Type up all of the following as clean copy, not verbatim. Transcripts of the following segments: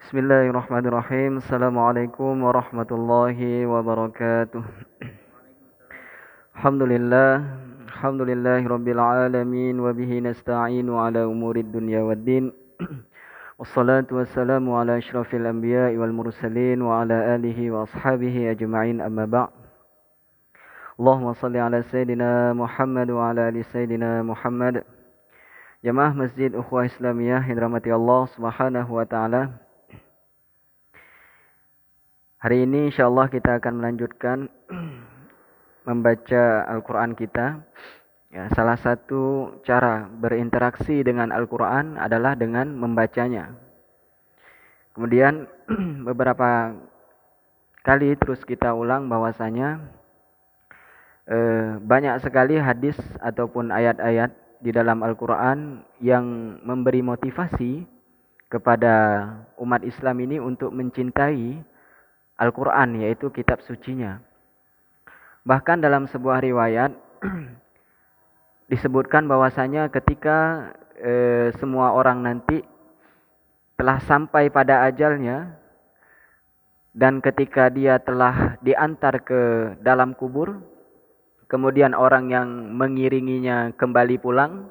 Bismillahirrahmanirrahim. Assalamualaikum warahmatullahi wabarakatuh. Alhamdulillah. Alhamdulillahirabbil alamin wa bihi nasta'inu ala umurid dunya waddin. Wassalatu wassalamu ala asyrafil anbiya'i wal mursalin wa ala alihi wa ashabihi ajma'in amma ba'. Allahumma salli ala sayyidina Muhammad wa ala ali sayyidina Muhammad. Jamaah Masjid Ukhuwah Islamiyah yang dirahmati Allah Subhanahu wa taala. Hari ini insyaallah kita akan melanjutkan membaca Al-Quran kita. Ya, salah satu cara berinteraksi dengan Al-Quran adalah dengan membacanya. Kemudian beberapa kali terus kita ulang bahwasanya banyak sekali hadis ataupun ayat-ayat di dalam Al-Quran yang memberi motivasi kepada umat Islam ini untuk mencintai Al-Quran, yaitu kitab sucinya. Bahkan dalam sebuah riwayat disebutkan bahwasanya ketika semua orang nanti telah sampai pada ajalnya dan ketika dia telah diantar ke dalam kubur, kemudian orang yang mengiringinya kembali pulang,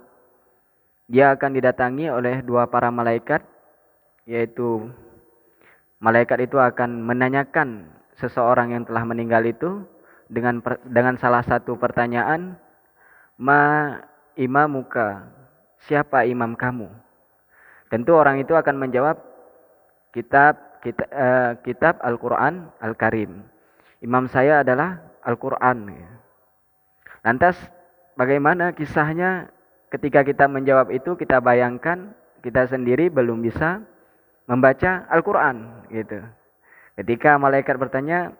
dia akan didatangi oleh dua para malaikat, yaitu malaikat itu akan menanyakan seseorang yang telah meninggal itu dengan salah satu pertanyaan, ma imamuka, siapa imam kamu? Tentu orang itu akan menjawab kitab Al-Quran Al-Karim. Imam saya adalah Al-Quran. Lantas bagaimana kisahnya ketika kita menjawab itu? Kita bayangkan kita sendiri belum bisa membaca Al-Quran gitu. Ketika malaikat bertanya,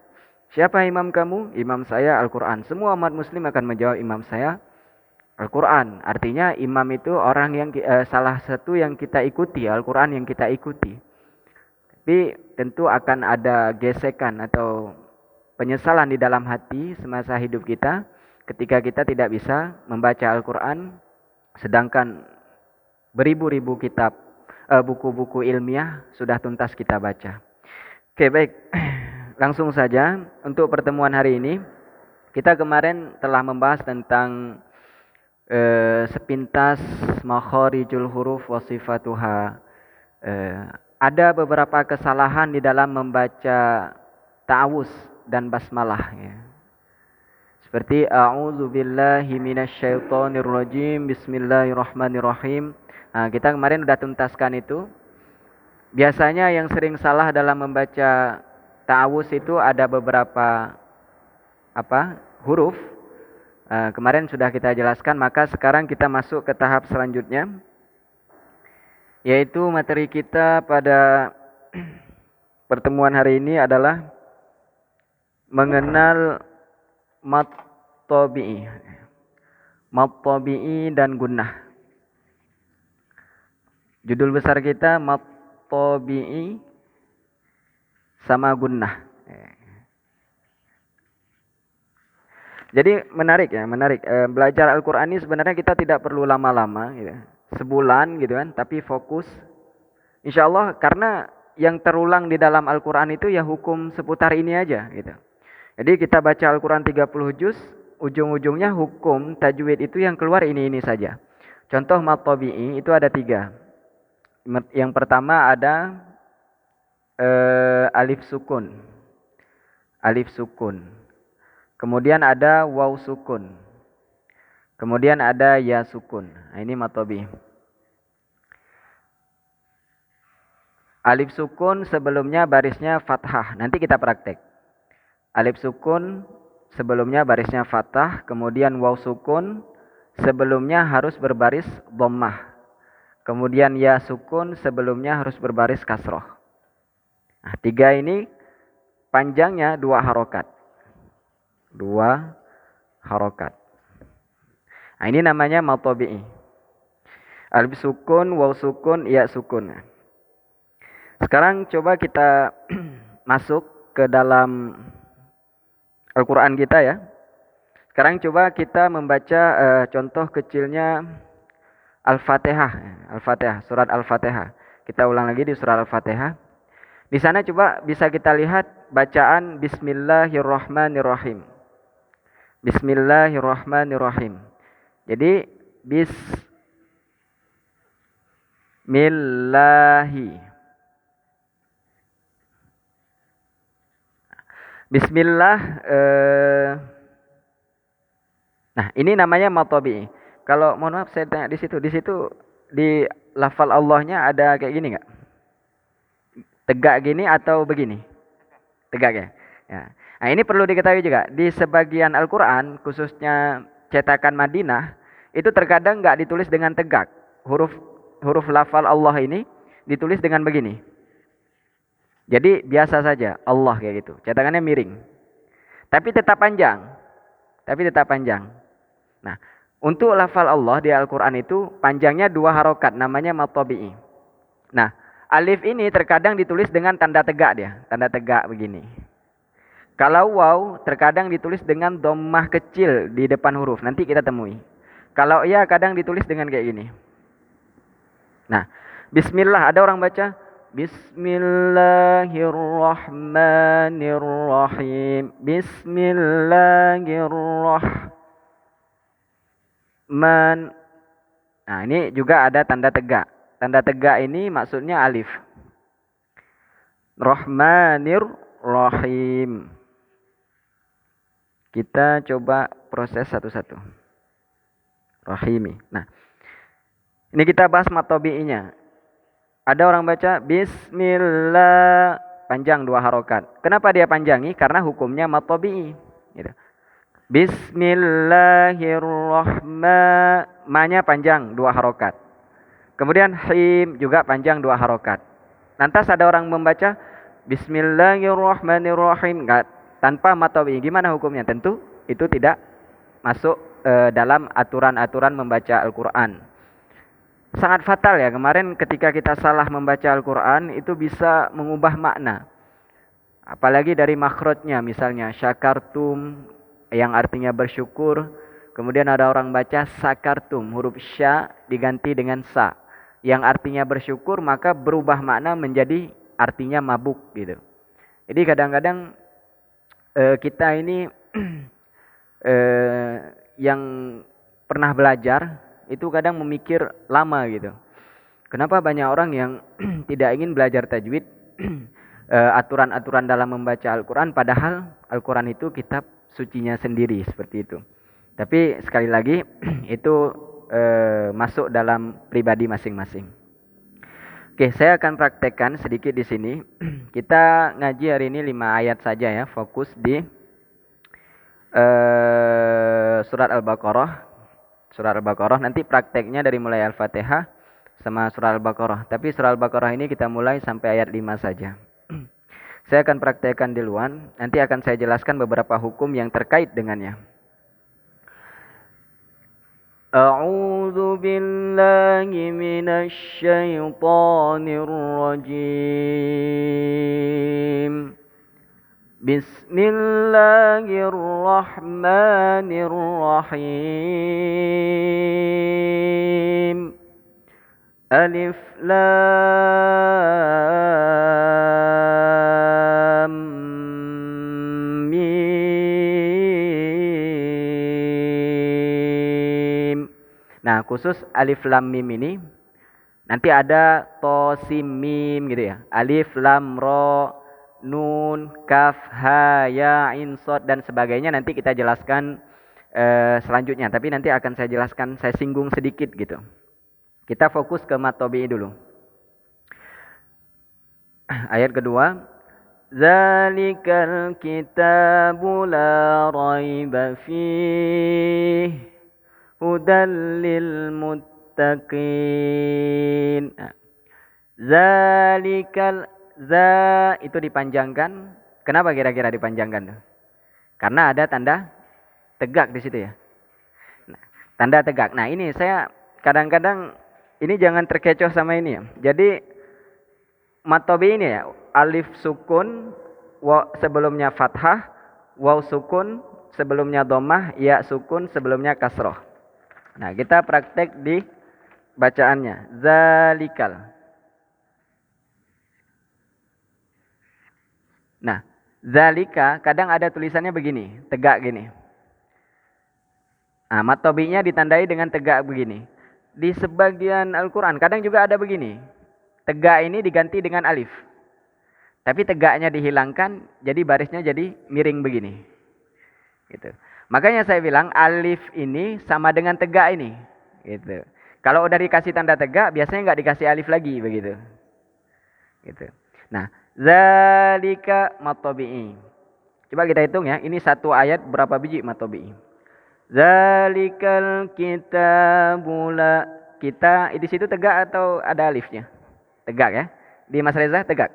siapa imam kamu? Imam saya Al-Quran. Semua umat muslim akan menjawab, imam saya Al-Quran. Artinya imam itu orang yang salah satu yang kita ikuti, Al-Quran yang kita ikuti. Tapi tentu akan ada gesekan atau penyesalan di dalam hati semasa hidup kita ketika kita tidak bisa membaca Al-Quran, sedangkan beribu-ribu kitab, buku-buku ilmiah sudah tuntas kita baca. Oke, baik. Langsung saja untuk pertemuan hari ini. Kita kemarin telah membahas tentang sepintas makharijul huruf wa sifatuha. Ada beberapa kesalahan di dalam membaca ta'awuz dan basmalah ya. Seperti a'udzubillahi minasyaitonirrajim, bismillahirrahmanirrahim. Nah, kita kemarin sudah tuntaskan itu. Biasanya yang sering salah dalam membaca ta'awuz itu ada beberapa huruf. Kemarin sudah kita jelaskan, maka sekarang kita masuk ke tahap selanjutnya, yaitu materi kita pada pertemuan hari ini adalah mengenal mad tabi'i dan gunnah. Judul besar kita mad tabi'i sama gunnah. Jadi menarik. Belajar Al-Quran ini sebenarnya kita tidak perlu lama-lama gitu. Sebulan gitu kan, tapi fokus. Insya Allah, karena yang terulang di dalam Al-Quran itu ya hukum seputar ini aja gitu. Jadi kita baca Al-Quran 30 juz, ujung-ujungnya hukum tajwid itu yang keluar ini saja. Contoh mad tabi'i itu ada 3. Yang pertama ada alif sukun. Kemudian ada waw sukun. Kemudian ada ya sukun. Nah, ini mad tabi'i. Alif sukun sebelumnya barisnya fathah. Nanti kita praktek. Alif sukun sebelumnya barisnya fathah. Kemudian waw sukun sebelumnya harus berbaris dhammah. Kemudian ya sukun sebelumnya harus berbaris kasroh. Nah, 3 ini panjangnya 2 harokat. 2 harokat. Nah, ini namanya mad tabi'i. Alif sukun, waw sukun, ya sukun. Sekarang coba kita masuk ke dalam Al-Quran kita ya. Sekarang coba kita membaca contoh kecilnya Al-Fatihah, surat Al-Fatihah. Kita ulang lagi di surat Al-Fatihah. Di sana coba bisa kita lihat bacaan Bismillahirrahmanirrahim. Bismillahirrahmanirrahim. Jadi Bismillahi. Bismillah. Nah, ini namanya matobi. Kalau mohon maaf saya tanya di situ di lafal Allahnya ada kayak gini nggak? Tegak gini atau begini? Tegak ya. Ya. Nah, ini perlu diketahui juga di sebagian Al-Quran, khususnya cetakan Madinah, itu terkadang nggak ditulis dengan tegak. Huruf lafal Allah ini ditulis dengan begini. Jadi biasa saja Allah kayak gitu. Cetakannya miring. Tapi tetap panjang. Nah, untuk lafal Allah di Al-Quran itu panjangnya 2 harokat, namanya matobi'i. Nah, alif ini terkadang ditulis dengan tanda tegak dia. Tanda tegak begini. Kalau waw terkadang ditulis dengan dhammah kecil di depan huruf. Nanti kita temui. Kalau ya kadang ditulis dengan kayak gini. Nah, bismillah, ada orang baca Bismillahirrahmanirrahim. Bismillahirrahman. Nah, ini juga ada tanda tegak. Tanda tegak ini maksudnya alif. Rahmanirrahim. Kita coba proses satu-satu. Rahimi. Nah, ini kita bahas matobi'inya. Ada orang baca Bismillah, panjang 2 harokat. Kenapa dia panjangi? Karena hukumnya matobi'i. Gitu. Bismillahirrahmanirrahim. Ma-nya panjang 2 harokat. Kemudian him juga panjang 2 harokat. Lantas ada orang membaca Bismillahirrahmanirrahim tanpa matobi'i. Gimana hukumnya? Tentu itu tidak masuk dalam aturan-aturan membaca Al-Quran. Sangat fatal ya, kemarin ketika kita salah membaca Al-Quran itu bisa mengubah makna. Apalagi dari makhrajnya, misalnya syakartum yang artinya bersyukur. Kemudian ada orang baca sakartum, huruf sya diganti dengan sa, yang artinya bersyukur, maka berubah makna menjadi artinya mabuk gitu. Jadi kadang-kadang kita ini yang pernah belajar itu kadang memikir lama gitu. Kenapa banyak orang yang tidak ingin belajar tajwid, aturan-aturan dalam membaca Al-Quran, padahal Al-Quran itu kitab sucinya sendiri, seperti itu. Tapi sekali lagi itu masuk dalam pribadi masing-masing. Oke, saya akan praktekkan sedikit di sini. Kita ngaji hari ini 5 ayat saja ya, fokus di surat Al-Baqarah. Surat Al-Baqarah, nanti prakteknya dari mulai Al-Fatihah sama surat Al-Baqarah. Tapi surat Al-Baqarah ini kita mulai sampai ayat 5 saja. Saya akan praktekkan duluan, nanti akan saya jelaskan beberapa hukum yang terkait dengannya. A'udzu billahi minasy syaithanir rajim. Bismillahirrahmanirrahim. Alif lam mim. Nah, khusus alif lam mim ini nanti ada to sim mim gitu ya. Alif lam ro nun, kaf, ha, ya, in, sod, dan sebagainya nanti kita jelaskan selanjutnya. Tapi nanti akan saya jelaskan, saya singgung sedikit gitu. Kita fokus ke matobi dulu. Ayat kedua. Zalikal kitabu la raiba fih hudal lil muttaqin. Zalikal, za itu dipanjangkan. Kenapa kira-kira dipanjangkan? Karena ada tanda tegak di situ ya. Nah, tanda tegak. Nah, ini saya kadang-kadang ini jangan terkecoh sama ini ya. Jadi matobi ini ya, alif sukun, sebelumnya fathah, waw sukun, sebelumnya dhammah, ya sukun, sebelumnya kasroh. Nah, kita praktek di bacaannya. Zalikal. Nah, zalika kadang ada tulisannya begini, tegak gini. Nah, mat tobi'nya ditandai dengan tegak begini. Di sebagian Al-Quran kadang juga ada begini. Tegak ini diganti dengan alif. Tapi tegaknya dihilangkan, jadi barisnya jadi miring begini. Gitu. Makanya saya bilang alif ini sama dengan tegak ini. Gitu. Kalau udah dikasih tanda tegak, biasanya nggak dikasih alif lagi begitu. Gitu. Nah, zalika matobi'i. Coba kita hitung ya, ini satu ayat berapa biji matobi'i. Zalikal kitabula. Kita di situ tegak atau ada alifnya? Tegak ya. Di Mas Reza tegak.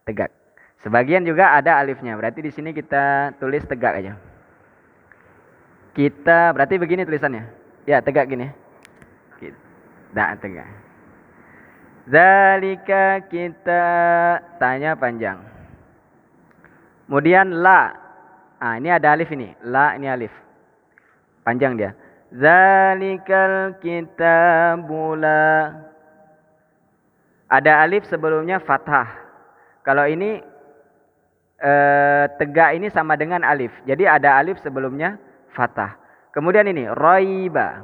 Tegak. Sebagian juga ada alifnya. Berarti di sini kita tulis tegak aja. Kita berarti begini tulisannya. Ya, tegak gini. Tidak tegak. Zalika kita tanya panjang. Kemudian la. Ah, ini ada alif ini. La ini alif. Panjang dia. Zalikal kitabula. Ada alif sebelumnya fathah. Kalau ini tegak ini sama dengan alif. Jadi ada alif sebelumnya fathah. Kemudian ini roiba.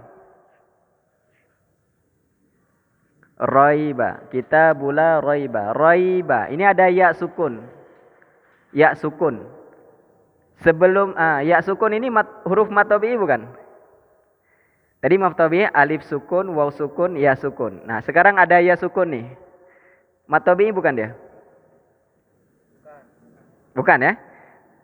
Roiba. Kitabula roiba. Roiba. Ini ada ya sukun. Ya sukun. Sebelum ya sukun ini huruf matobi bukan? Tadi matobi alif sukun, waw sukun, ya sukun. Nah sekarang ada ya sukun nih. Matobi bukan dia? Bukan ya?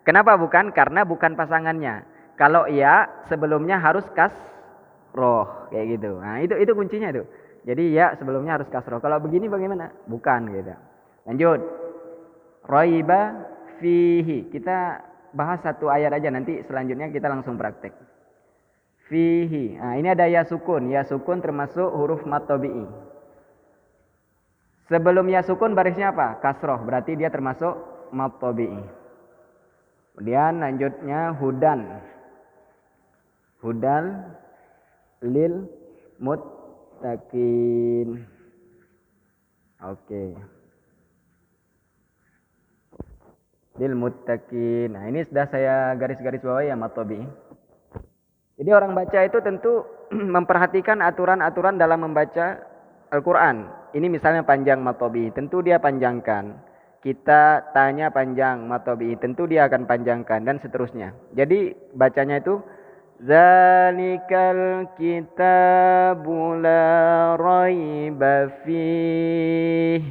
Kenapa bukan? Karena bukan pasangannya. Kalau ya sebelumnya harus kasroh kayak gitu. Nah itu kuncinya itu. Jadi ya sebelumnya harus kasroh. Kalau begini bagaimana? Bukan gitu. Lanjut. Roiba fihi. Kita bahas satu ayat aja, nanti selanjutnya kita langsung praktek. Fihi. Nah, ini ada ya sukun. Ya sukun termasuk huruf mad tabi'i. Sebelum ya sukun barisnya apa? Kasroh. Berarti dia termasuk mad tabi'i. Kemudian lanjutnya hudan. Hudan lil muttaqin. Oke. Lil muttaqin. Nah, ini sudah saya garis-garis bawahi ya mad tabi'i. Jadi orang baca itu tentu memperhatikan aturan-aturan dalam membaca Al-Quran. Ini misalnya panjang mad tabi'i, tentu dia panjangkan. Kita tanya panjang mad tabi'i, tentu dia akan panjangkan dan seterusnya. Jadi bacanya itu Zalikal kitabu la raiba fih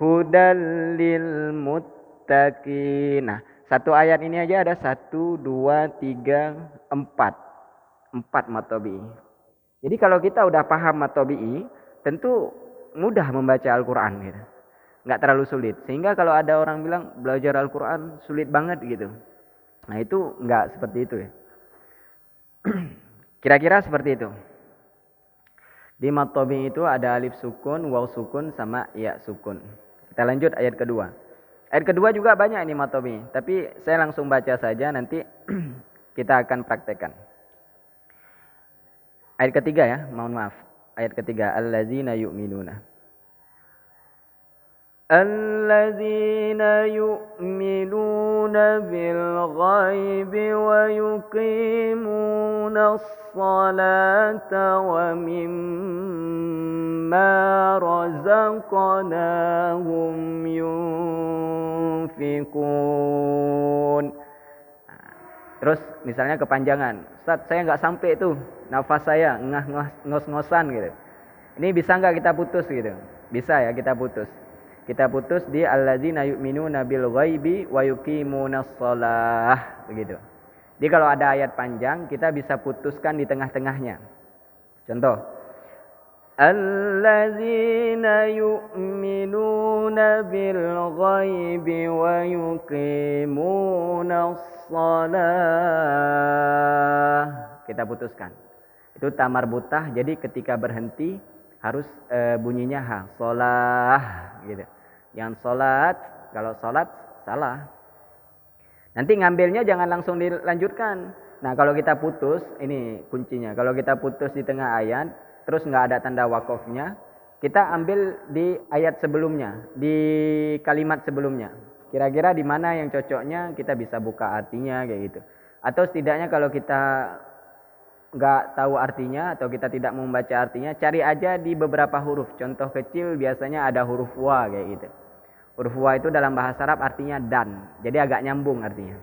hudal lil muttaqin. Nah, satu ayat ini aja ada 1, 2, 3, 4. 4 mad tabi'i. Jadi kalau kita udah paham mad tabi'i, tentu mudah membaca Al-Quran gitu. Nggak terlalu sulit. Sehingga kalau ada orang bilang belajar Al-Quran sulit banget gitu. Nah itu nggak seperti itu ya. Kira-kira seperti itu. Di mad tabi'i itu ada alif sukun, waw sukun, sama ya sukun. Kita lanjut ayat kedua. Ayat kedua juga banyak ini mad tabi'i, tapi saya langsung baca saja, nanti kita akan praktekkan. Ayat ketiga ya, mohon maaf. Ayat ketiga, allazina yu'minuna. Allazina yu'minuna bil ghaibi wa yuqimuna as-salata wa mimma razaqnahum yunfikun. Terus misalnya kepanjangan, Ustaz saya nggak sampai tuh, nafas saya ngos-ngosan gitu. Ini bisa nggak kita putus gitu? Bisa ya kita putus. Kita putus di alladzina yu'minuna bil ghaibi wa yuqimunas shalah begitu. Jadi kalau ada ayat panjang kita bisa putuskan di tengah-tengahnya. Contoh, alladzina yu'minuna bil ghaibi wa yuqimunas shalah. Kita putuskan. Itu tamar butah, jadi ketika berhenti harus bunyinya ha, sholah gitu. Yang sholat, kalau sholat salah. Nanti ngambilnya jangan langsung dilanjutkan. Nah kalau kita putus, ini kuncinya. Kalau kita putus di tengah ayat, terus nggak ada tanda wakofnya, kita ambil di ayat sebelumnya, di kalimat sebelumnya. Kira-kira di mana yang cocoknya kita bisa buka artinya kayak gitu. Atau setidaknya kalau kita nggak tahu artinya atau kita tidak membaca artinya, cari aja di beberapa huruf. Contoh kecil biasanya ada huruf wa kayak gitu. Huruf wa itu dalam bahasa Arab artinya dan. Jadi agak nyambung artinya.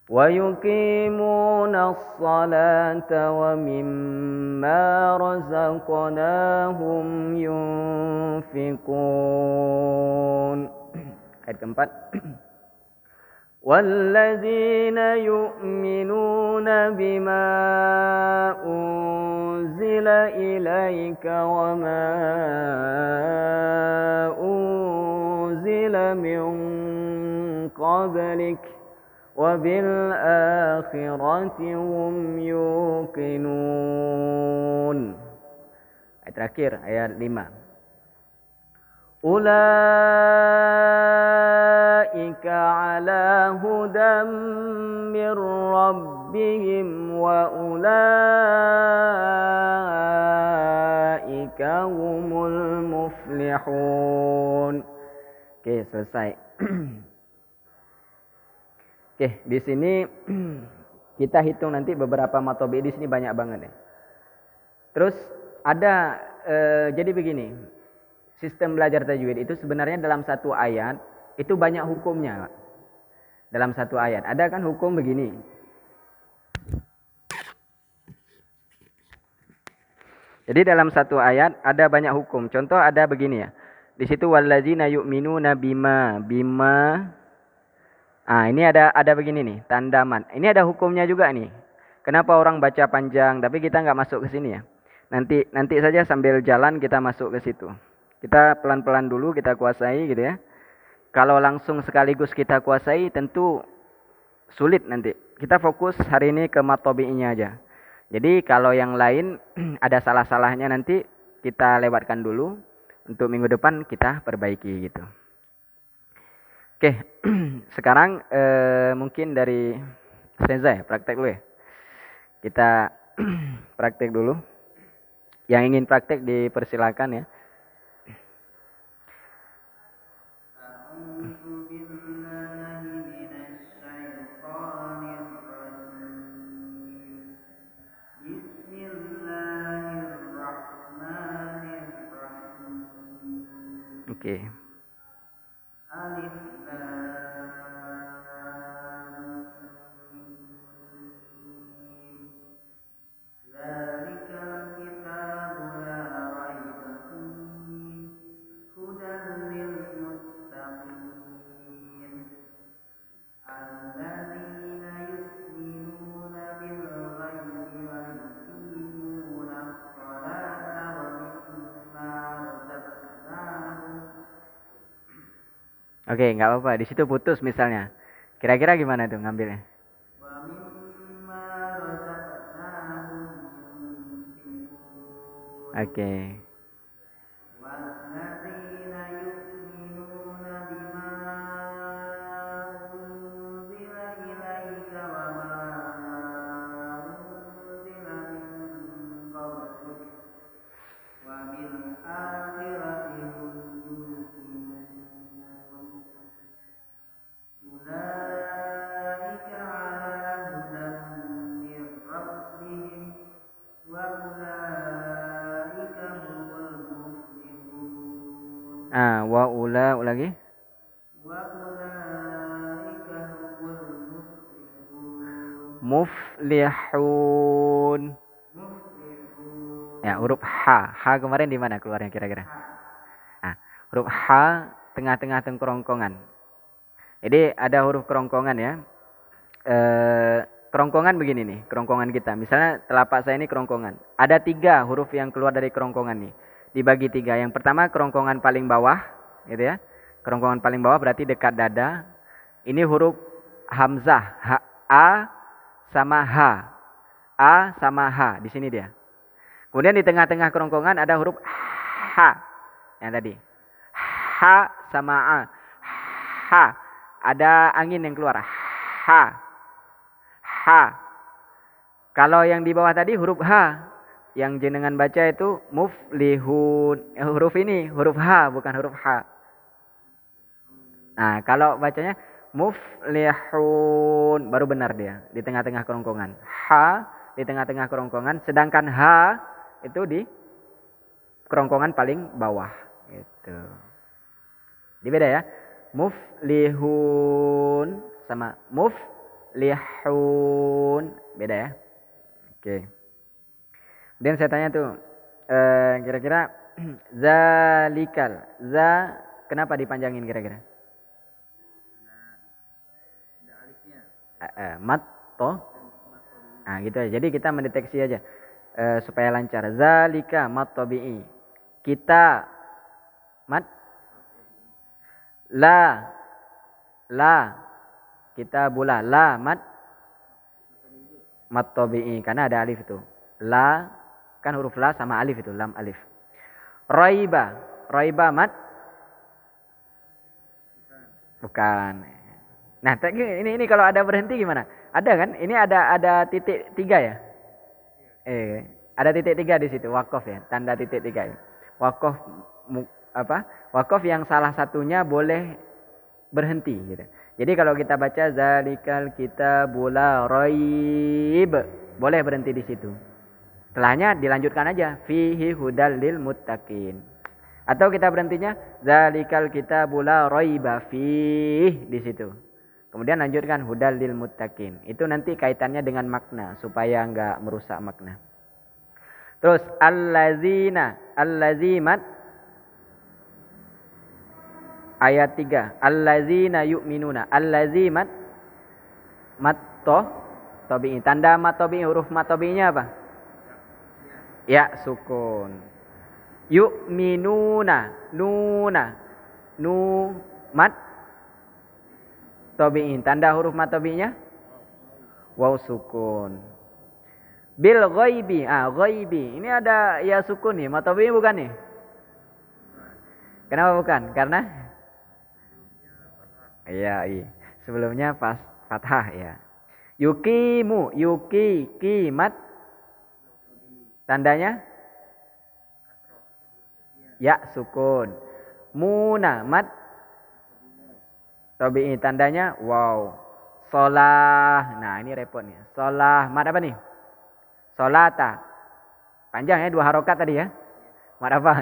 Wa yuqimuna as-salata wa mimma razaqnahum yunfiqun. Ayat keempat. والذين يؤمنون بما أنزل إليك وما أنزل من قبلك وبالآخرة هم يوقنون. Ayat terakhir, ayat 5. Ulaika ala hudam mir rabbihim wa ulaika humul muflihun. Oke, selesai. Oke, di sini kita hitung nanti beberapa matobi, di sini banyak banget ya. Terus ada jadi begini. Sistem belajar tajwid itu sebenarnya dalam satu ayat itu banyak hukumnya. Dalam satu ayat ada kan hukum begini. Jadi dalam satu ayat ada banyak hukum. Contoh ada begini ya. Di situ wallazina yu'minuna bima. Ah, ini ada begini nih, tanda man. Ini ada hukumnya juga nih. Kenapa orang baca panjang tapi kita nggak masuk ke sini ya? Nanti saja sambil jalan kita masuk ke situ. Kita pelan-pelan dulu kita kuasai gitu ya. Kalau langsung sekaligus kita kuasai tentu sulit nanti. Kita fokus hari ini ke matobi'nya aja. Jadi kalau yang lain ada salah-salahnya nanti kita lewatkan dulu. Untuk minggu depan kita perbaiki gitu. Oke, sekarang mungkin dari Seza ya, praktek dulu ya. Kita praktek dulu. Yang ingin praktek dipersilakan ya. Oke. Oke, nggak apa-apa. Di situ putus misalnya. Kira-kira gimana tuh ngambilnya? Oke. Ah, lagi. Muflihun. Ya, huruf H. H kemarin di mana keluarnya kira-kira? Ah, huruf H tengah-tengah kerongkongan. Jadi ada huruf kerongkongan ya. Kerongkongan begini nih, kerongkongan kita. Misalnya telapak saya ini kerongkongan. Ada 3 huruf yang keluar dari kerongkongan nih. Dibagi 3. Yang pertama kerongkongan paling bawah, gitu ya. Kerongkongan paling bawah berarti dekat dada. Ini huruf hamzah, A sama H. A sama H, di sini dia. Kemudian di tengah-tengah kerongkongan ada huruf H yang tadi. H sama A. H. Ada angin yang keluar. H. H. Kalau yang di bawah tadi huruf H. Yang jenengan baca itu muflihun. Huruf ini, huruf H bukan huruf H. Nah, kalau bacanya muflihun baru benar dia di tengah-tengah kerongkongan. Ha di tengah-tengah kerongkongan, sedangkan ha itu di kerongkongan paling bawah gitu. Jadi beda ya. Muflihun sama muflihun beda ya. Oke. Dan saya tanya tuh kira-kira zalikal za kenapa dipanjangin kira-kira? Mat toh. Nah, gitu aja. Jadi kita mendeteksi aja supaya lancar. Zalika mat tabi'i. Kita mat la kita bula la mat tabi'i karena ada alif itu. La kan huruf la sama alif itu, lam alif. Raiba mat bukan. Nah, ini kalau ada berhenti gimana? Ada kan? Ini ada titik 3 ya? Ada titik 3 di situ, wakof ya, tanda titik 3 ya. Wakof Wakof yang salah satunya boleh berhenti gitu. Jadi kalau kita baca zalikal kitabu la raib, boleh berhenti di situ. Setelahnya dilanjutkan aja fihi hudal lil muttaqin. Atau kita berhentinya zalikal kitabu la raiba fih di situ. Kemudian lanjutkan hudal lil muttaqin. Itu nanti kaitannya dengan makna supaya enggak merusak makna. Terus allazimat ayat 3. Allazina yu'minuna. Allazimat tabi'i. Tanda mat tabi'i, huruf mat tabi'inya apa? Ya, sukun. Yu'minuna. Nu mat tabi'i. Tanda huruf mat tabi'inya? Waw sukun. Bil ghaibi. Ghaibi. Ini ada ya sukun nih. Mat tabi'i bukan nih? Kenapa bukan? Karena iya. Sebelumnya pas fathah ya. Yukimu, kimat. Tandanya ya sukun. Munamat tabi'i, tandanya wow. Solah. Nah, ini repot nih. Solah mat apa nih? Solata. Panjang ya, 2 harokat tadi ya. Mat apa?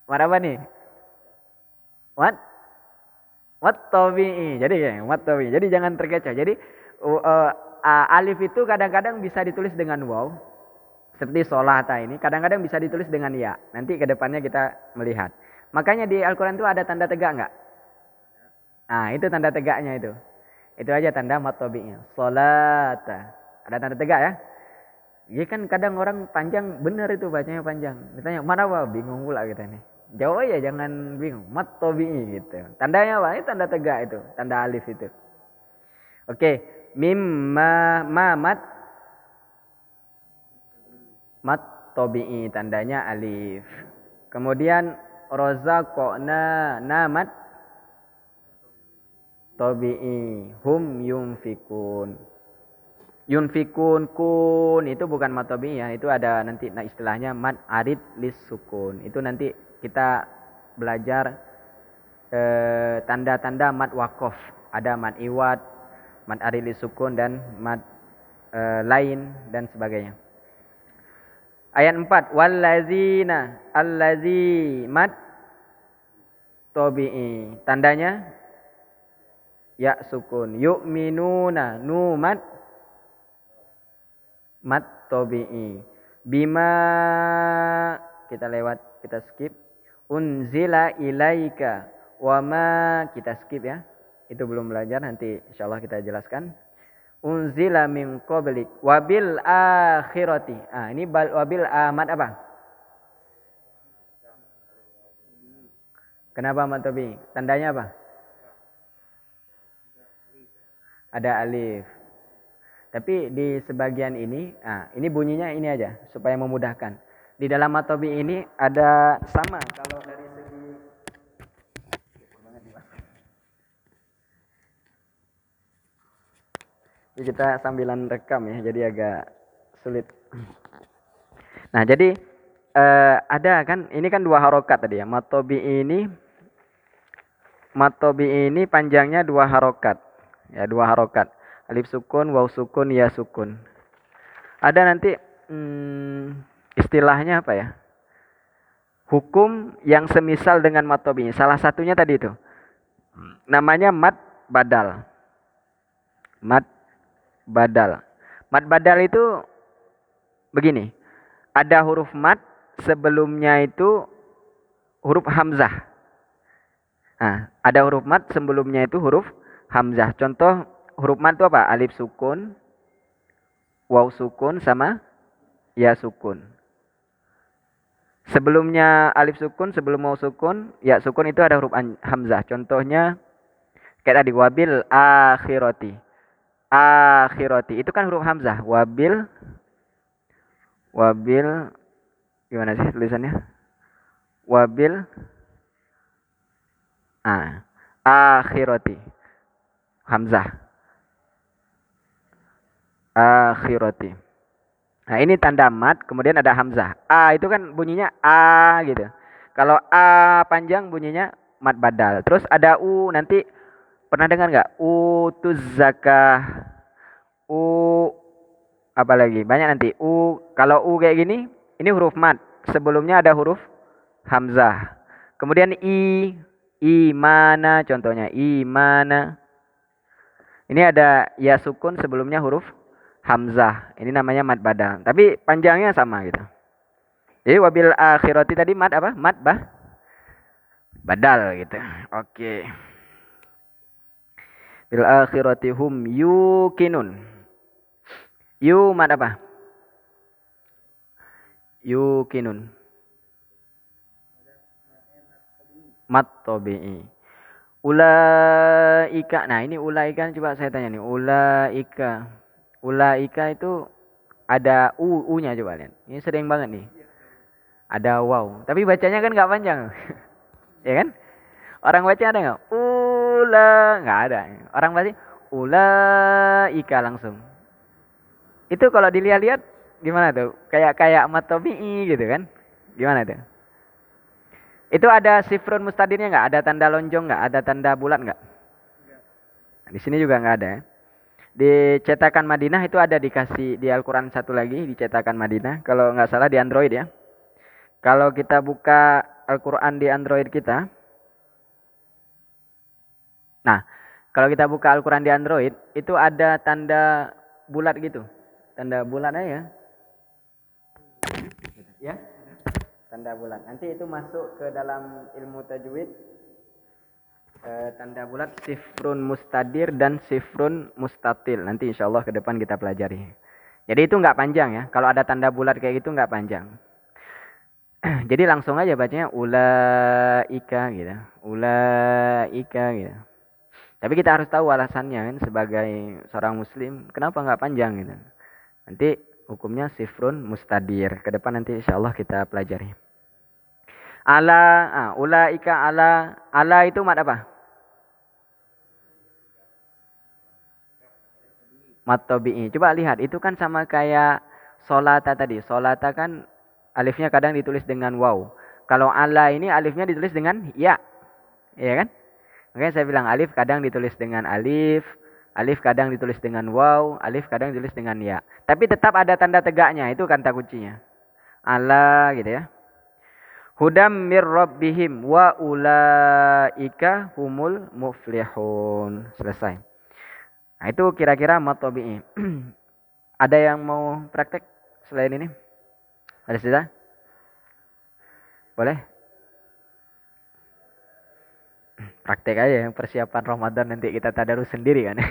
Mat apa nih? Mat tabi'i. Jadi ya, mat tabi'i. Jadi jangan terkecoh. Jadi alif itu kadang-kadang bisa ditulis dengan waw. Seperti solata ini kadang-kadang bisa ditulis dengan ya. Nanti ke depannya kita melihat. Makanya di Al-Quran itu ada tanda tegak enggak? Nah, itu tanda tegaknya itu. Itu aja tanda mat tabi'inya. Solata. Ada tanda tegak ya? Iya kan kadang orang panjang, benar itu bacanya panjang. Ditanya, mana apa? Bingung pula kita nih. Jawab ya jangan bingung. Mat tabi'i gitu. Tandanya apa? Ini tanda tegak itu. Tanda alif itu. Oke. Mimma mat tabi'i. Tandanya alif. Kemudian rozaqna namat tabi'i. Hum yunfikun. Yunfikun kun itu bukan mat tabi'i ya. Itu ada nanti istilahnya mat arid lis sukun. Itu nanti kita belajar tanda-tanda mat wakof. Ada mat iwad, mat arid lis sukun dan mat lain dan sebagainya. Ayat 4. Wallazina allazi mat tabi'i. Tandanya ya sukun. Yu'minuna nu mat tabi'i. Bima kita lewat, kita skip. Unzila ilaika wama kita skip ya. Itu belum belajar, nanti insyaallah kita jelaskan. Unzila min qablik wabil akhirati. Ini wabil mat apa? Kenapa mat tabi'i? Tandanya apa? Ada alif. Tapi di sebagian ini, ini bunyinya ini aja supaya memudahkan. Di dalam mat tabi'i ini ada sama kalau dari segi jadi kita sambilan rekam ya, jadi agak sulit. Nah, jadi ada kan, ini kan dua harokat tadi ya. Matobi ini panjangnya dua harokat. Ya, dua harokat. Alif sukun, waw sukun, ya sukun. Ada nanti istilahnya apa ya? Hukum yang semisal dengan matobi. Salah satunya tadi itu. Namanya mat badal. Mat badal. Mat badal itu begini. Ada huruf mat, sebelumnya itu huruf hamzah. Nah, ada huruf mat, sebelumnya itu huruf hamzah. Contoh huruf mat itu apa? Alif sukun, waw sukun, sama ya sukun. Sebelumnya alif sukun, sebelum waw sukun, ya sukun itu ada huruf hamzah. Contohnya kayak tadi, wabil akhirati. Akhirati itu kan huruf hamzah. Wabil gimana sih tulisannya? Wabil akhirati. Hamzah. Akhirati. Nah, ini tanda mat, kemudian ada hamzah. A itu kan bunyinya A gitu. Kalau A panjang bunyinya mat badal. Terus ada U, nanti pernah dengar nggak? Utuz zakah. U apa lagi? Banyak nanti. U, kalau U kayak gini, ini huruf mat. Sebelumnya ada huruf hamzah. Kemudian I mana contohnya? I mana. Ini ada ya sukun, sebelumnya huruf hamzah. Ini namanya mat badal. Tapi panjangnya sama gitu. Jadi wabil akhirati tadi mat apa? Mat badal gitu. Oke. Bil akhirati hum yukinun. Yu mat apa? Yukinun. Mat tobi'i. Ulaika. Nah, ini ulaika coba saya tanya nih. Ulaika itu ada u-nya coba lihat. Ini sering banget nih. Ada wow. Tapi bacanya kan nggak panjang. Ya kan? Orang baca ada nggak? Nggak ada. Orang baca ulaika langsung. Itu kalau dilihat-lihat gimana tuh? Kayak matobi'i gitu kan? Gimana tuh? Itu ada sifrun mustadirnya nggak? Ada tanda lonjong nggak? Ada tanda bulat nggak? Di sini juga nggak ada ya. Di cetakan Madinah itu ada dikasih di Al-Quran satu lagi di cetakan Madinah. Kalau nggak salah di Android ya. Kalau kita buka Al-Quran di Android kita. Nah, kalau kita buka Al-Quran di Android itu ada tanda bulat gitu. Tanda bulat aja. Ya. Tanda bulat. Nanti itu masuk ke dalam ilmu tajwid. Tanda bulat sifrun mustadir dan sifrun mustatil. Nanti insya Allah ke depan kita pelajari. Jadi itu nggak panjang ya. Kalau ada tanda bulat kayak gitu nggak panjang. Jadi langsung aja bacanya ulaika gitu. Ulaika gitu. Tapi kita harus tahu alasannya kan sebagai seorang muslim. Kenapa nggak panjang gitu. Nanti hukumnya sifrun mustadir. Ke depan nanti insya Allah kita pelajari. Ulaika ala itu mat apa? Mat tobi'i. Coba lihat, itu kan sama kayak solata tadi. Solata kan alifnya kadang ditulis dengan waw. Kalau ala ini alifnya ditulis dengan ya. Iya kan? Makanya saya bilang alif kadang ditulis dengan alif kadang ditulis dengan waw, alif kadang ditulis dengan ya. Tapi tetap ada tanda tegaknya, itu kata kuncinya. Ala gitu ya. Hudam mir rabbihim wa ulaika humul muflihun. Selesai. Nah, itu kira-kira matobi'i. Ada yang mau praktek selain ini? Ada sudah? Boleh? Praktek aja ya, persiapan Ramadan nanti kita tadarus sendiri kan.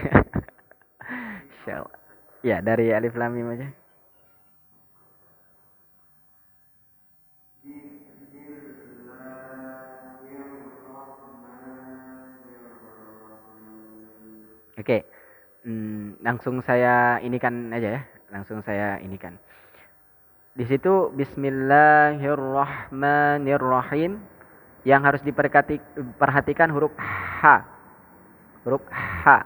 Insyaallah. Ya, dari Alif Lam Mim aja. Oke. Langsung saya inikan aja ya. Langsung saya inikan. Di situ Bismillahirrahmanirrahim. Yang harus diperhatikan huruf H. Huruf H.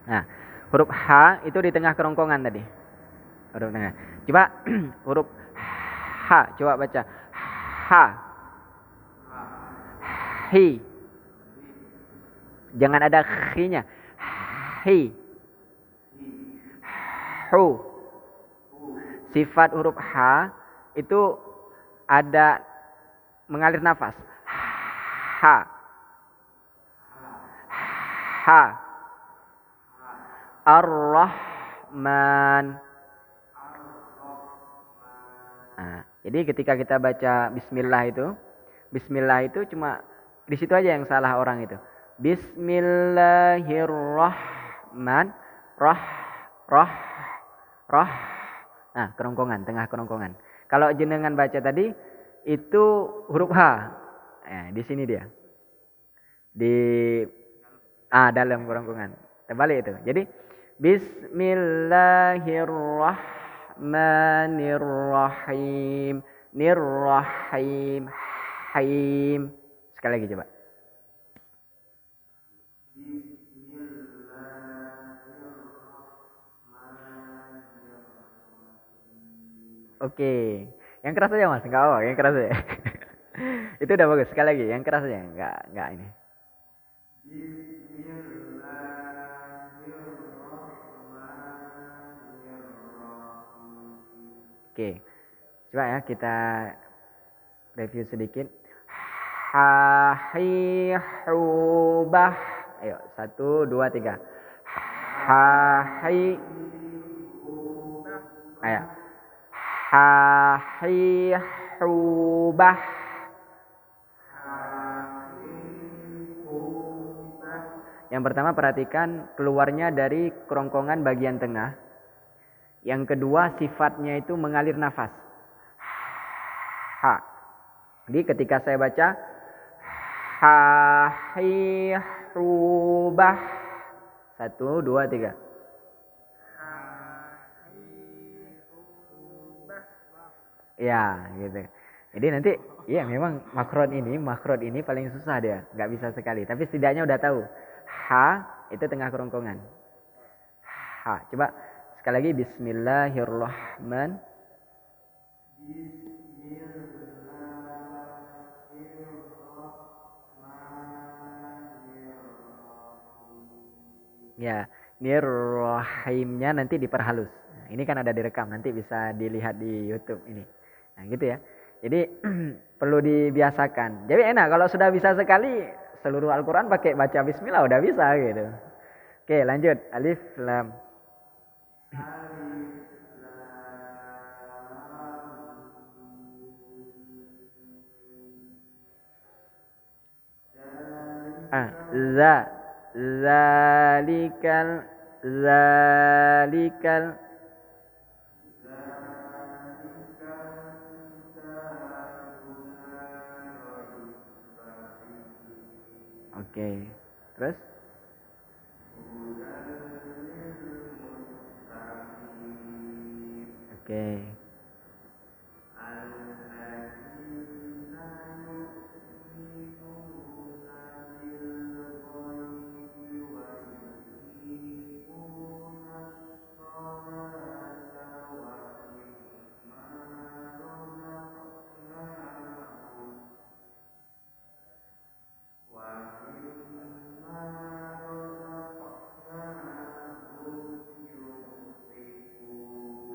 Nah, huruf H itu di tengah kerongkongan tadi. Huruf tengah. Coba huruf H Ha, coba baca. Ha. Hi. Jangan ada khi-nya. Hi. Hu. Sifat huruf H itu ada mengalir nafas. Ha. Ha. Ar-Rahman. Nah, jadi ketika kita baca Bismillah itu cuma di situ aja yang salah orang itu. Bismillahirrahman roh roh roh. Nah, kerongkongan, tengah kerongkongan. Kalau jenengan baca tadi itu huruf H. Di sini dia. Di dalam kerongkongan. Terbalik itu. Jadi Bismillahirrahmanirrahim. Nirrahim. Haim. Sekali lagi coba. Oke. Yang keras aja Mas, enggak apa, yang keras aja. Itu udah bagus. Sekali lagi, yang keras aja, enggak ini. Oke. Coba ya kita review sedikit. Hahihubah. Ayo, 1, 2, 3. Hahi. Ayo. Hahihubah. Yang pertama perhatikan keluarnya dari kerongkongan bagian tengah. Yang kedua sifatnya itu mengalir nafas. Ha. Jadi ketika saya baca hahihubah 1, 2, 3. Ya, gitu. Jadi nanti iya memang makron ini paling susah dia, nggak bisa sekali. Tapi setidaknya udah tahu. Ha itu tengah kerongkongan. Ha, coba sekali lagi Bismillahirrahmanirrahim. Ya, nirrahimnya nanti diperhalus. Nah, ini kan ada direkam, nanti bisa dilihat di YouTube ini. Nah, gitu ya. Jadi perlu dibiasakan. Jadi enak kalau sudah bisa sekali seluruh Al-Qur'an pakai baca bismillah udah bisa gitu. Oke, lanjut. Alif lam. Za zalikal zalikal. Oke. Terus? Oke.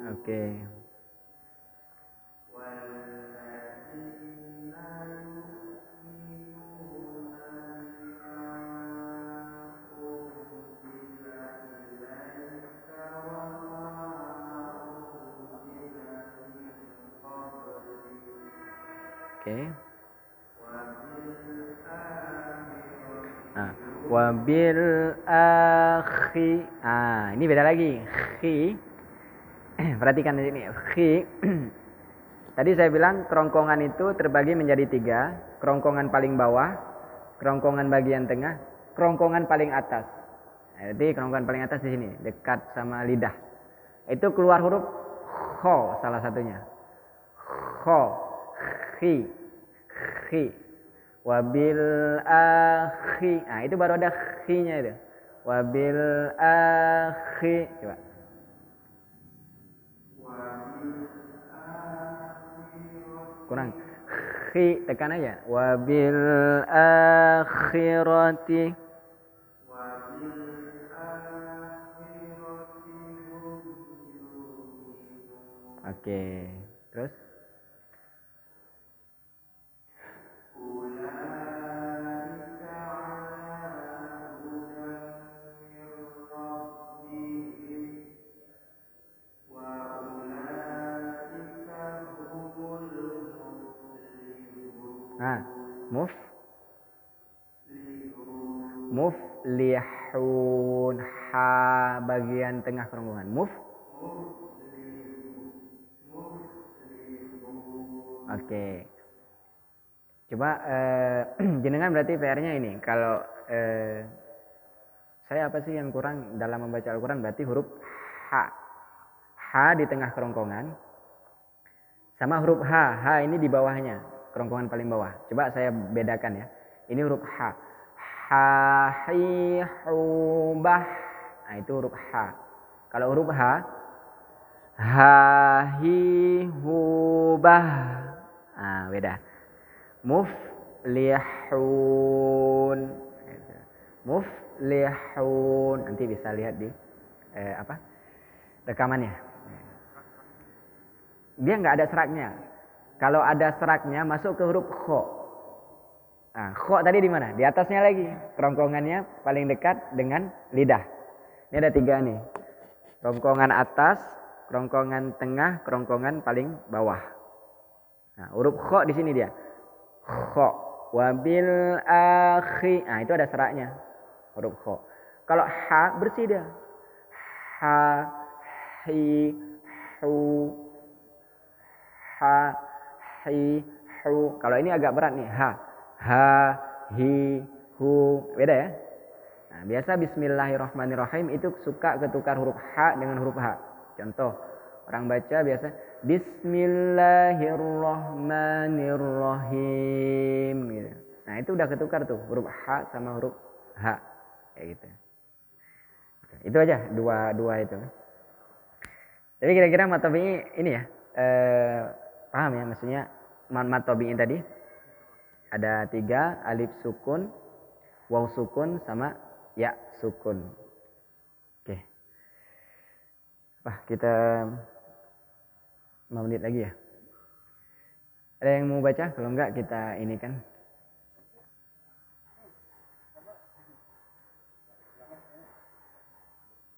Oke. Oke. Nah, wabil akhi. Ini beda lagi. Khi. Perhatikan di sini. Khi. Tadi saya bilang kerongkongan itu terbagi menjadi 3. Kerongkongan paling bawah, kerongkongan bagian tengah, kerongkongan paling atas. Nah, jadi kerongkongan paling atas di sini, dekat sama lidah. Itu keluar huruf kho salah satunya. Kho, khi, khi. Wabil akhi. Nah, itu baru ada khi-nya itu. Wabil akhi. Coba. Kurang. Khi tekan aja. Wabil akhirati. Oke. Terus? Nah, muf muflihun, ha bagian tengah kerongkongan. Oke. Coba jenengan berarti PR-nya ini. Kalau saya apa sih yang kurang dalam membaca Al-Quran? Berarti huruf ha. Ha di tengah kerongkongan. Sama huruf H. H ini di bawahnya. Kerongkongan paling bawah. Coba saya bedakan ya. Ini huruf H. Ha, hi, hu, bah. Nah itu huruf H. Kalau huruf H. Ha, hi, hu, bah. Nah beda. Muflihun. Muflihun. Nanti bisa lihat di rekamannya. Dia nggak ada seraknya. Kalau ada seraknya masuk ke huruf kho. Nah, kho tadi di mana? Di atasnya lagi. Kerongkongannya paling dekat dengan lidah. Ini ada 3 nih. Kerongkongan atas, kerongkongan tengah, kerongkongan paling bawah. Nah, huruf kho di sini dia. Kho. Wabil akhi. Nah, itu ada seraknya. Huruf kho. Kalau ha bersih dia. Ha, hi, hu, ha, hi, hu. Kalau ini agak berat nih. Ha, hi, hu. Beda ya. Nah, biasa bismillahirrahmanirrahim itu suka ketukar huruf ha dengan huruf ha. Contoh, orang baca biasa bismillahirrahmanirrahim gitu. Nah, itu udah ketukar tuh huruf ha sama huruf ha. Kayak gitu. Itu aja dua itu. Tapi kira-kira matobi ini ya. Paham ya maksudnya mat tobi'in tadi ada 3, alif sukun, waw sukun sama ya sukun. Oke. Kita 5 menit lagi ya. Ada yang mau baca? Kalau enggak kita ini kan.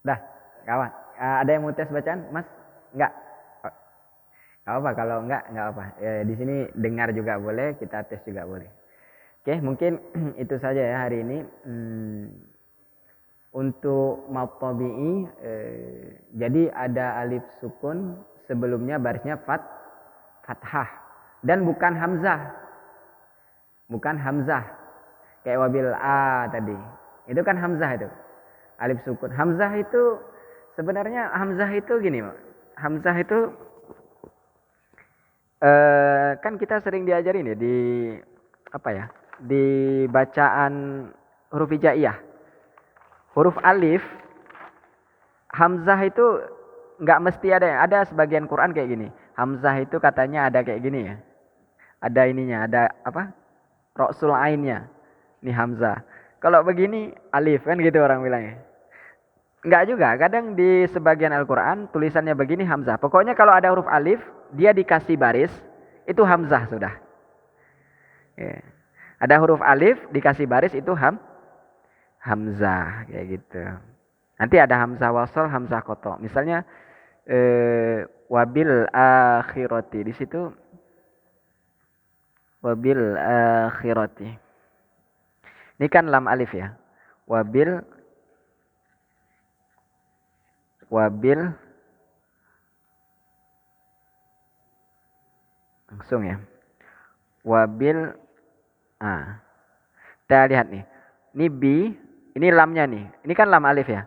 Dah, kawan. Ada yang mau tes bacaan, Mas? Enggak. Gak apa kalau enggak apa. Di sini dengar juga boleh, kita tes juga boleh. Oke, mungkin itu saja ya hari ini. Untuk mad tabi'i, jadi ada alif sukun, sebelumnya barisnya fathah dan bukan hamzah. Bukan hamzah. Kayak wabil a tadi. Itu kan hamzah itu. Alif sukun. Hamzah itu sebenarnya hamzah itu gini, hamzah itu kan kita sering diajarin ya di di bacaan huruf hijaiyah. Huruf alif hamzah itu nggak mesti ada sebagian Quran kayak gini. Hamzah itu katanya ada kayak gini ya. Ada ininya, ada Roksul ainnya. Ini hamzah. Kalau begini alif kan gitu orang bilangnya. Enggak juga, kadang di sebagian Al-Quran tulisannya begini hamzah. Pokoknya kalau ada huruf alif, dia dikasih baris, itu hamzah sudah. Ya. Ada huruf alif, dikasih baris, itu hamzah. Kayak gitu. Nanti ada hamzah wasol, hamzah koto. Misalnya, wabil akhirati. Di situ, wabil akhirati. Ini kan lam alif ya. Wabil langsung ya. Wabil kita lihat nih. Ini bi, ini lamnya nih. Ini kan lam alif ya.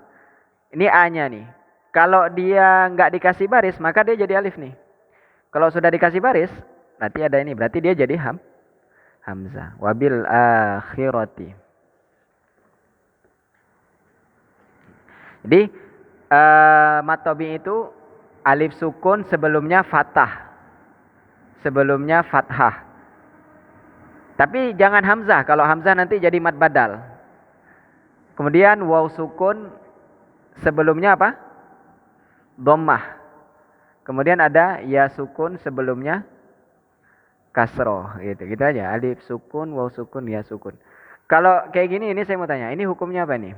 Ini a-nya nih. Kalau dia nggak dikasih baris, maka dia jadi alif nih. Kalau sudah dikasih baris, berarti ada ini. Berarti dia jadi hamzah. Wabil akhirati. Jadi mad tabi itu alif sukun sebelumnya fathah. sebelumnya fathah. Tapi jangan hamzah. Kalau hamzah nanti jadi mad badal. Kemudian waw sukun sebelumnya apa? Dhammah. Kemudian ada ya sukun sebelumnya kasroh gitu. Gitu aja. Alif sukun, waw sukun, ya sukun. Kalau kayak gini ini saya mau tanya, ini hukumnya apa nih?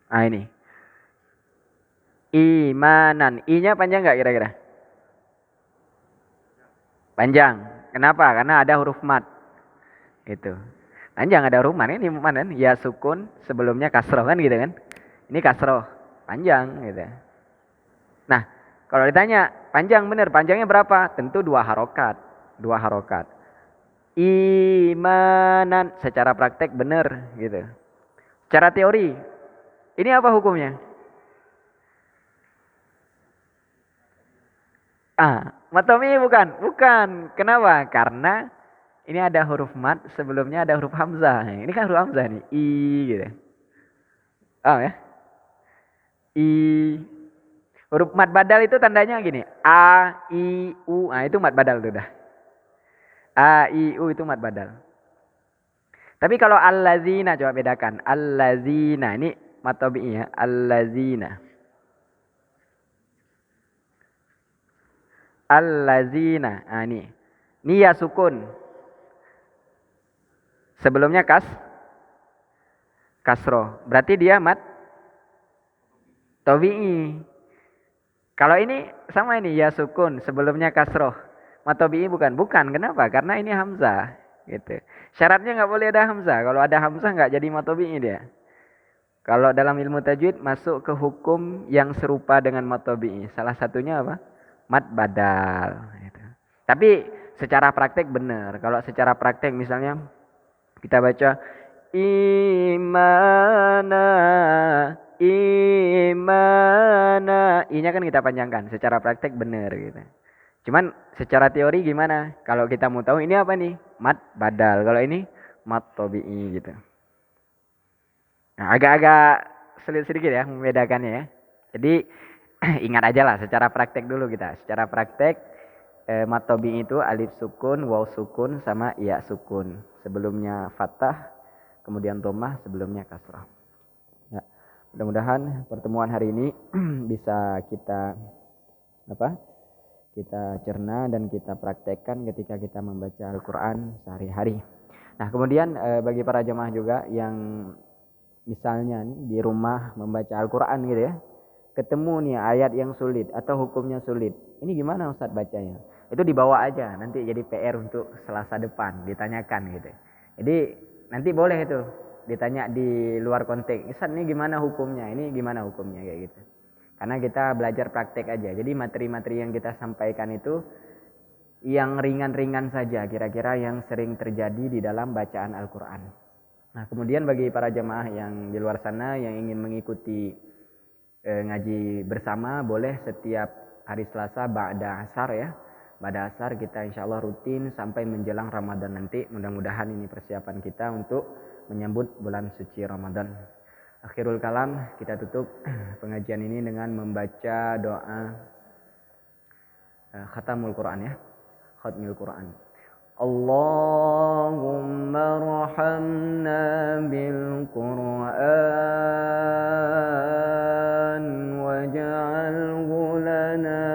Ah ini. Imanan. I-nya panjang nggak kira-kira? Panjang. Kenapa? Karena ada huruf mat. Itu. Panjang ada huruf mat ini mana? Ya sukun sebelumnya kasroh kan gitu kan? Ini kasroh. Panjang gitu. Nah, kalau ditanya panjang bener, panjangnya berapa? Tentu 2 harokat. 2 harokat. Imanan secara praktek bener gitu. Secara teori, ini apa hukumnya? Matomi bukan, bukan. Kenapa? Karena ini ada huruf mat, sebelumnya ada huruf hamzah. Ini kan huruf hamzah nih, i gitu. Ya. I. Huruf mat badal itu tandanya gini, a, i, u. Nah, itu mat badal tuh dah. A, I, U itu mat badal. Tapi kalau allazina coba bedakan. Allazina ini mat tabi'i ya. Allazina. Allazina. Nah ini. Ini ya sukun. Sebelumnya kasroh. Berarti dia mat tabi'i. Kalau ini sama ini ya sukun. Sebelumnya kasroh. Mat tabi'i bukan? Bukan. Kenapa? Karena ini hamzah. Gitu. Syaratnya nggak boleh ada hamzah. Kalau ada hamzah nggak jadi mat tabi'i dia. Kalau dalam ilmu tajwid masuk ke hukum yang serupa dengan mat tabi'i. Salah satunya apa? Mat badal. Gitu. Tapi secara praktek benar. Kalau secara praktek misalnya kita baca imana, imana. I-nya kan kita panjangkan. Secara praktek benar gitu. Cuman secara teori gimana? Kalau kita mau tahu ini apa nih? Mat badal. Kalau ini mat tabi'i gitu. Nah, agak-agak sulit sedikit ya membedakannya ya. Jadi ingat aja lah secara praktek dulu kita. Secara praktek mat tabi'i itu alif sukun, waw sukun sama ya sukun. Sebelumnya fathah, kemudian dhammah, sebelumnya kasrah. Ya, mudah-mudahan pertemuan hari ini bisa kita kita cerna dan kita praktekkan ketika kita membaca Al-Qur'an sehari-hari. Nah, kemudian bagi para jemaah juga yang misalnya nih di rumah membaca Al-Quran gitu ya, ketemu nih ayat yang sulit atau hukumnya sulit, ini gimana Ustadz bacanya? Itu dibawa aja, nanti jadi PR untuk Selasa depan, ditanyakan gitu. Jadi nanti boleh itu ditanya di luar konteks, Ustadz ini gimana hukumnya, ini gimana hukumnya kayak gitu. Karena kita belajar praktek aja, jadi materi-materi yang kita sampaikan itu yang ringan-ringan saja, kira-kira yang sering terjadi di dalam bacaan Al-Quran. Nah, kemudian bagi para jemaah yang di luar sana yang ingin mengikuti ngaji bersama, boleh setiap hari Selasa ba'da asar ya. Ba'da asar kita insya Allah rutin sampai menjelang Ramadan nanti. Mudah-mudahan ini persiapan kita untuk menyambut bulan suci Ramadan. Akhirul kalam, kita tutup pengajian ini dengan membaca doa khatamul Quran ya. Khatmul Quran. اللهم ارحمنا بالقرآن واجعله لنا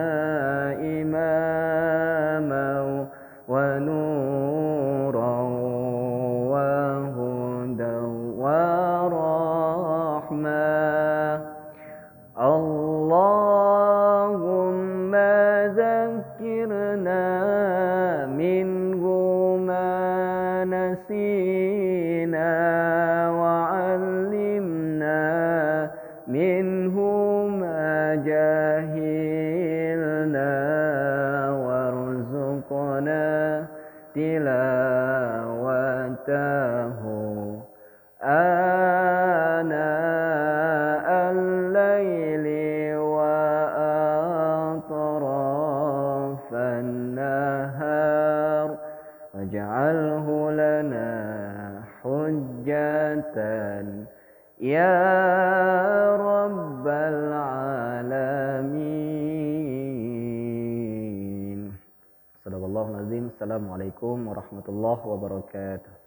إماما ونورا وهدى ورحمة اللهم ذكرنا منه نسينا وعلمنا منه ما جهلنا وارزقنا تلاوته آناء الليل وأطراف النهار واجعله لنا حجة يا العالمين. Sadaqallahul azim. Assalamualaikum warahmatullahi wabarakatuh.